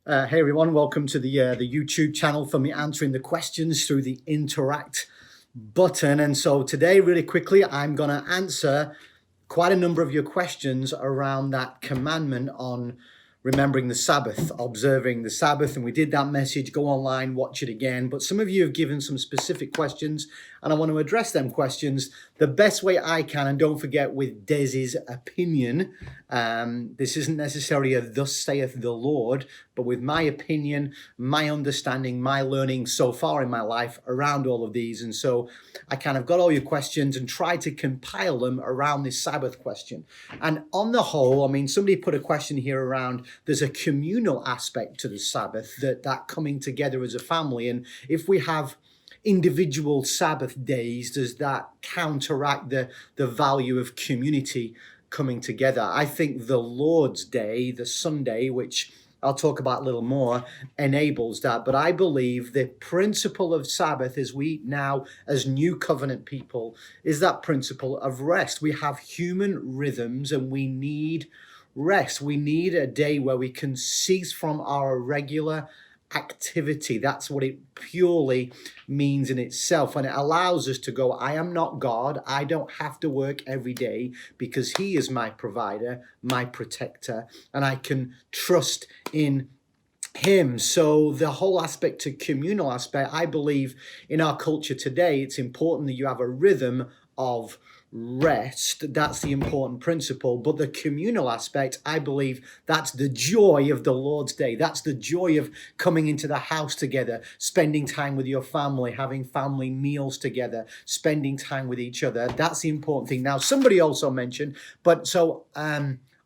Hey everyone, welcome to the YouTube channel for me answering the questions through the interact button. And so today, really quickly, I'm going to answer quite a number of your questions around that commandment on remembering the Sabbath, observing the Sabbath. And we did that message. Go online, watch it again. But some of you have given some specific questions, and I want to address them questions the best way I can. And don't forget, with Desi's opinion, this isn't necessarily a thus saith the Lord, but with my opinion, my understanding, my learning so far in my life around all of these. And so I kind of got all your questions and tried to compile them around this Sabbath question. And on the whole, I mean, somebody put a question here around there's a communal aspect to the Sabbath, that coming together as a family. And if we have individual Sabbath days, does that counteract the value of community coming together? I think the Lord's Day, the Sunday, which I'll talk about a little more, enables that. But I believe the principle of Sabbath as we now, as new covenant people, is that principle of rest. We have human rhythms and we need rest. We need a day where we can cease from our regular activity. That's what it purely means in itself. And it allows us to go, I am not God. I don't have to work every day because He is my provider, my protector, and I can trust in Him. So the whole aspect to communal aspect, I believe in our culture today, it's important that you have a rhythm of rest. That's the important principle. But the communal aspect, I believe that's the joy of the Lord's Day. That's the joy of coming into the house together, spending time with your family, having family meals together, spending time with each other. That's the important thing. Now, somebody also mentioned,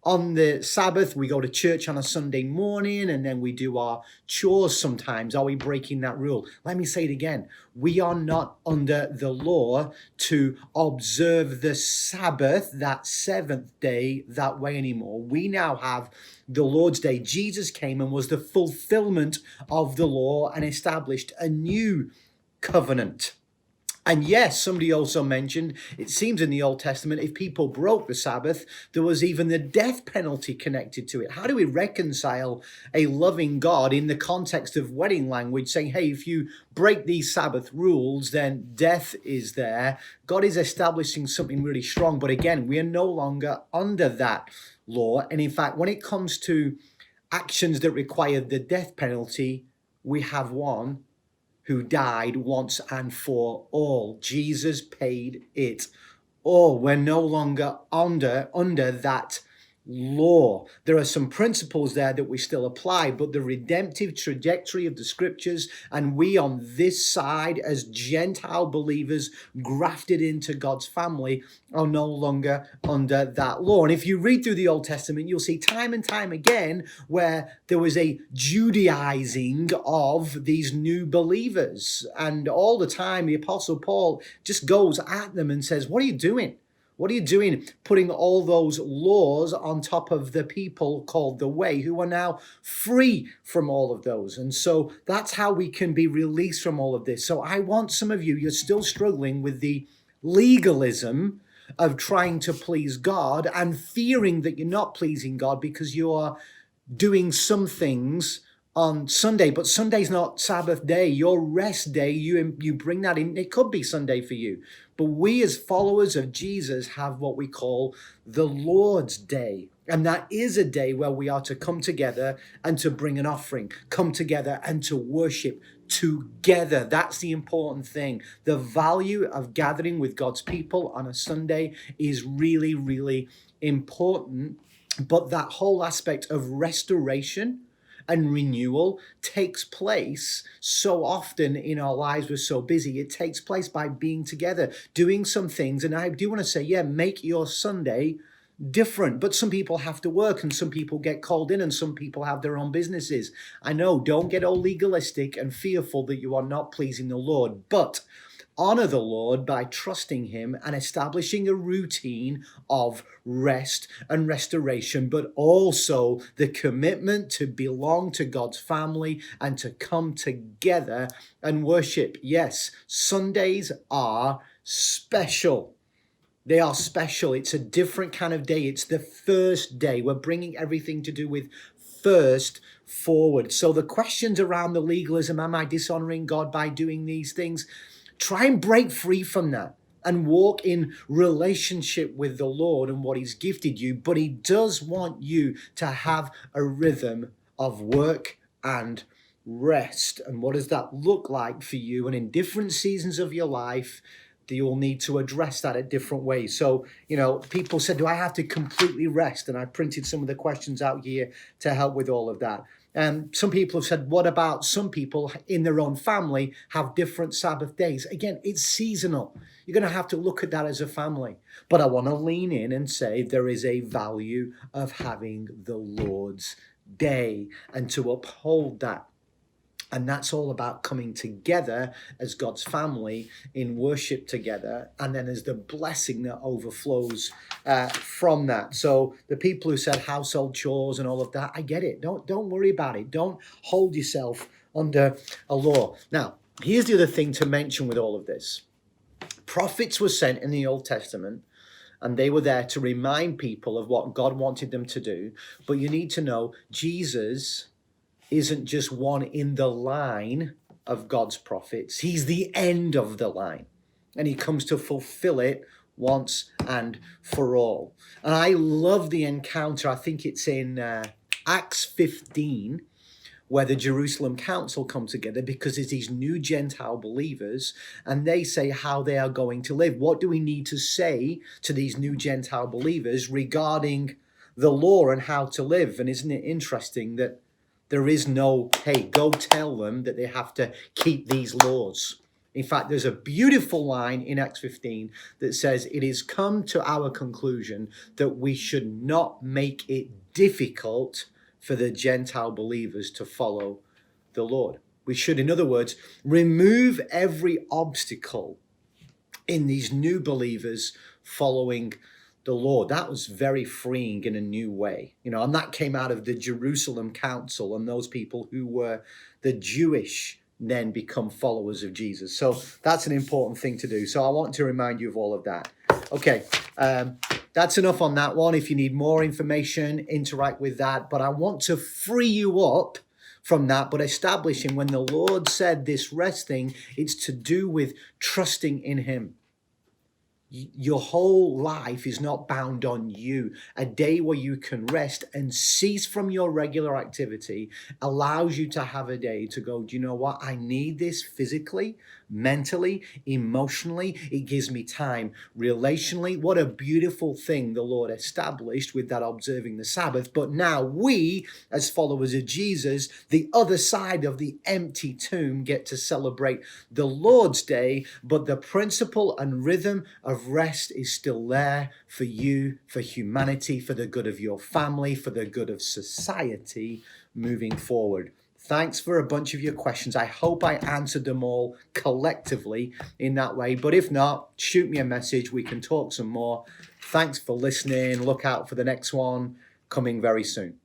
on the Sabbath, we go to church on a Sunday morning and then we do our chores sometimes. Are we breaking that rule? Let me say it again. We are not under the law to observe the Sabbath, that seventh day, that way anymore. We now have the Lord's Day. Jesus came and was the fulfillment of the law and established a new covenant. And yes, somebody also mentioned, it seems in the Old Testament, if people broke the Sabbath, there was even the death penalty connected to it. How do we reconcile a loving God in the context of wedding language saying, hey, if you break these Sabbath rules, then death is there? God is establishing something really strong. But again, we are no longer under that law. And in fact, when it comes to actions that require the death penalty, we have one who died once and for all. Jesus paid it all. We're no longer under that law. There are some principles there that we still apply, but the redemptive trajectory of the scriptures, and we on this side as Gentile believers grafted into God's family, are no longer under that law. And if you read through the Old Testament, you'll see time and time again where there was a Judaizing of these new believers. And all the time, the Apostle Paul just goes at them and says, what are you doing? What are you doing putting all those laws on top of the people called the way, who are now free from all of those? And so that's how we can be released from all of this. So I want some of you, you're still struggling with the legalism of trying to please God and fearing that you're not pleasing God because you are doing some things on Sunday, but Sunday's not Sabbath day. Your rest day, you bring that in. It could be Sunday for you. But we as followers of Jesus have what we call the Lord's Day. And that is a day where we are to come together and to bring an offering, come together and to worship together. That's the important thing. The value of gathering with God's people on a Sunday is really, really important. But that whole aspect of restoration and renewal takes place so often in our lives. We're so busy. It takes place by being together, doing some things. And I do want to say, yeah, make your Sunday different. But some people have to work and some people get called in and some people have their own businesses. I know, don't get all legalistic and fearful that you are not pleasing the Lord, but honor the Lord by trusting Him and establishing a routine of rest and restoration, but also the commitment to belong to God's family and to come together and worship. Yes, Sundays are special. They are special. It's a different kind of day. It's the first day. We're bringing everything to do with first forward. So the questions around the legalism, am I dishonoring God by doing these things? Try and break free from that and walk in relationship with the Lord and what he's gifted you. But he does want you to have a rhythm of work and rest. And what does that look like for you? And in different seasons of your life, you'll need to address that in different ways. So, people said, do I have to completely rest? And I printed some of the questions out here to help with all of that. And some people have said, what about some people in their own family have different Sabbath days? Again, it's seasonal. You're going to have to look at that as a family. But I want to lean in and say there is a value of having the Lord's day and to uphold that. And that's all about coming together as God's family in worship together. And then there's the blessing that overflows from that. So the people who said household chores and all of that, I get it. Don't worry about it. Don't hold yourself under a law. Now, here's the other thing to mention with all of this. Prophets were sent in the Old Testament, and they were there to remind people of what God wanted them to do. But you need to know Jesus isn't just one in the line of God's prophets. He's the end of the line, and he comes to fulfill it once and for all. And I love the encounter. I think it's in Acts 15, where the Jerusalem council come together, because it's these new Gentile believers, and they say how they are going to live. What do we need to say to these new Gentile believers regarding the law and how to live? And isn't it interesting that there is no, hey, go tell them that they have to keep these laws. In fact, there's a beautiful line in Acts 15 that says, it is come to our conclusion that we should not make it difficult for the Gentile believers to follow the Lord. We should, in other words, remove every obstacle in these new believers following the Lord. That was very freeing in a new way, and that came out of the Jerusalem Council and those people who were the Jewish then become followers of Jesus. So that's an important thing to do. So I want to remind you of all of that. Okay, that's enough on that one. If you need more information, interact with that. But I want to free you up from that, but establishing when the Lord said this rest thing, it's to do with trusting in him. Your whole life is not bound on you. A day where you can rest and cease from your regular activity allows you to have a day to go, do you know what? I need this physically, mentally, emotionally. It gives me time relationally. What a beautiful thing the Lord established with that observing the Sabbath. But now we, as followers of Jesus, the other side of the empty tomb, get to celebrate the Lord's day. But the principle and rhythm of rest is still there for you, for humanity, for the good of your family, for the good of society moving forward. Thanks for a bunch of your questions. I hope I answered them all collectively in that way. But if not, shoot me a message. We can talk some more. Thanks for listening. Look out for the next one coming very soon.